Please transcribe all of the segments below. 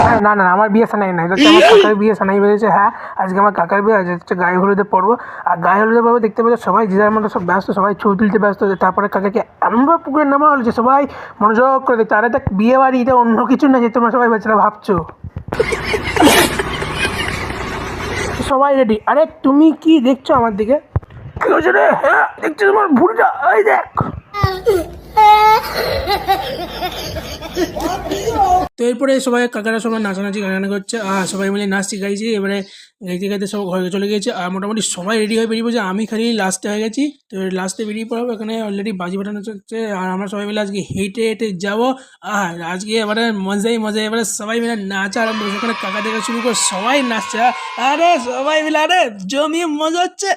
হ্যাঁ, না না না, আমার বিয়ে সানাই না, এটা হচ্ছে আমার কাকার বিয়ে সানাই বেরিয়েছে। হ্যাঁ, আজকে আমার কাকার বিয়ে, আজ হচ্ছে গায়ে হলুদে পড়বো। আর গায়ে হলুদে পড়বো দেখতে পাচ্ছ সবাই যে যার মতো সব ব্যস্ত, সবাই ছবি তুলতে ব্যস্ত। তারপরে কাকাকে এমনভাবে পুকুরে নামা হলো যে সবাই মনোযোগ করে দেখতে। আর এটা বিয়ে বাড়ি, এটা অন্য কিছু না যে তোমরা সবাই বাচ্চারা ভাবছো। সবাই রেডি। আরে তুমি কি দেখছো আমার দিকে? কি হয়েছে রে? হ্যাঁ দেখছো তোমার ভুঁড়িটা, এই দেখ। তো এরপরে সবাই কাকারা সবাই নাচানাচি গানাগানি করছে, আর সবাই মিলে নাচছি গাইছি। এবারে গাইতে গাইতে সব ঘরে চলে গিয়েছে, আর মোটামুটি সবাই রেডি হয়ে বেরিয়ে পড়ছে। আমি খালি লাস্টে হয়ে গেছি। তো লাস্টে বেরিয়ে পড়াবো, এখানে অলরেডি বাজি ফাটানো চলছে। আর আমরা সবাই মিলে আজকে হেঁটে হেঁটে যাবো। আর আজকে এবারে মজাই মজা, এবারে সবাই মিলে নাচা আরম্ভ করছে। এখানে কাকা থেকে শুরু করে সবাই নাচছে। আরে সবাই মিলে আরে জমিয়ে মজা হচ্ছে।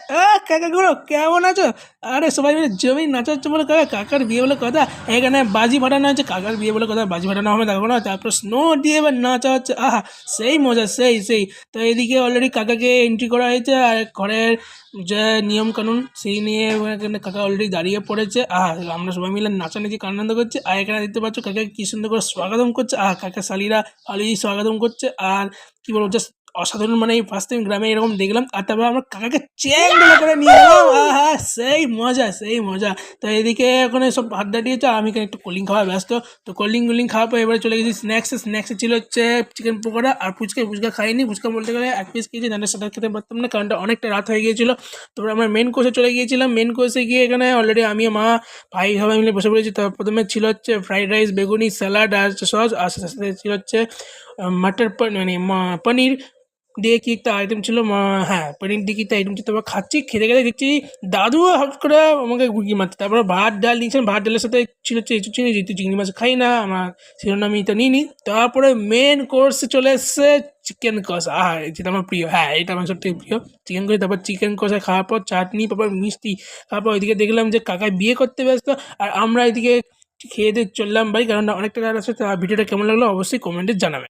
কাকাগুলো কেমন আছো? আরে সবাই মিলে জমি নাচা হচ্ছে বলে কাকা, কাকার বিয়ে বলে কথা। এখানে বাজি ফাটানো হচ্ছে, কাকার বিয়ে বলে কথা, বাজি ফাটানো হবে দেখো না। তারপর স্নো দিয়ে এবার নাচা হচ্ছে। সেই মজা, সেই সেই। তো এদিকে অলরেডি কাকাকে এন্ট্রি করা হয়েছে, আর ঘরের যে নিয়ম কানুন সেই নিয়ে এখানে কাকা অলরেডি দাঁড়িয়ে পড়েছে। আমরা সবাই মিলে নাচানাচি আনন্দ করছি। আর এখানে দেখতে পাচ্ছ কাকাকে কি সুন্দর করে স্বাগতম করছে। কাকা শালিরা ভালোই স্বাগতম করছে। আর কি বলবো, জাস্ট অসাধারণ। মানে এই ফার্স্ট টাইম গ্রামে এরকম দেখলাম। আর তারপর আমরা কাকাকে চ্যাং দোলা করে নিয়ে গেলাম। সেই মজা, সেই মজা। তো এদিকে ওখানে সব আড্ডা দিয়েছে, আর আমি এখানে একটু কোল্ড ড্রিঙ্ক খাওয়া ব্যস্ত। তো কোল্ড ড্রিঙ্ক খাওয়ার পর এবারে চলে গেছি স্ন্যাক্সে ছিল হচ্ছে চিকেন পকোড়া আর ফুচকা খাইনি। ফুচকা বলতে গেলে এক পিস খেয়েছি, জানার সাথে খেতে পারতাম না, কারণটা অনেকটা রাত হয়ে গিয়েছিলো। তারপর আমরা মেন কোর্সে চলে গিয়েছিলাম। মেন কোর্সে গিয়ে এখানে অলরেডি আমি মা ভাই সবাই মিলে বসে পড়েছি। তো প্রথমে ছিল হচ্ছে ফ্রাইড রাইস, বেগুনি, স্যালাড আর সস। আর সাথে ছিল হচ্ছে মাটার মানে পনির দিয়ে কি একটা আইটেম ছিল। হ্যাঁ, পনির দিয়ে কি একটা আইটেম ছিল। তারপর খাচ্ছি, খেতে খেতে দেখছি দাদুও হট করে আমাকে গুগি মারছে। তারপর ভাত ডাল দিয়েছিলেন, ভাত ডালের সাথে ছিল হচ্ছে এঁচুর চিংড়ি, যেহেতু চিংড়ি মাছ খাই না আমার, সেজন্য আমি এটা নিইনি। তারপরে মেন কোর্সে চলে এসছে চিকেন কষা। যেটা আমার প্রিয়। হ্যাঁ, এটা আমার সবথেকে প্রিয় চিকেন কষা। তারপর চিকেন কষা খাওয়ার পর চাটনি, তারপর মিষ্টি। তারপর ওইদিকে দেখলাম যে কাকায় বিয়ে করতে ব্যস্ত, আর আমরা এদিকে খেয়ে দিয়ে চললাম বাড়ি, কারণ অনেকটা রাত আছে। তো ভিডিওটা কেমন লাগলো অবশ্যই কমেন্টে জানাবেন।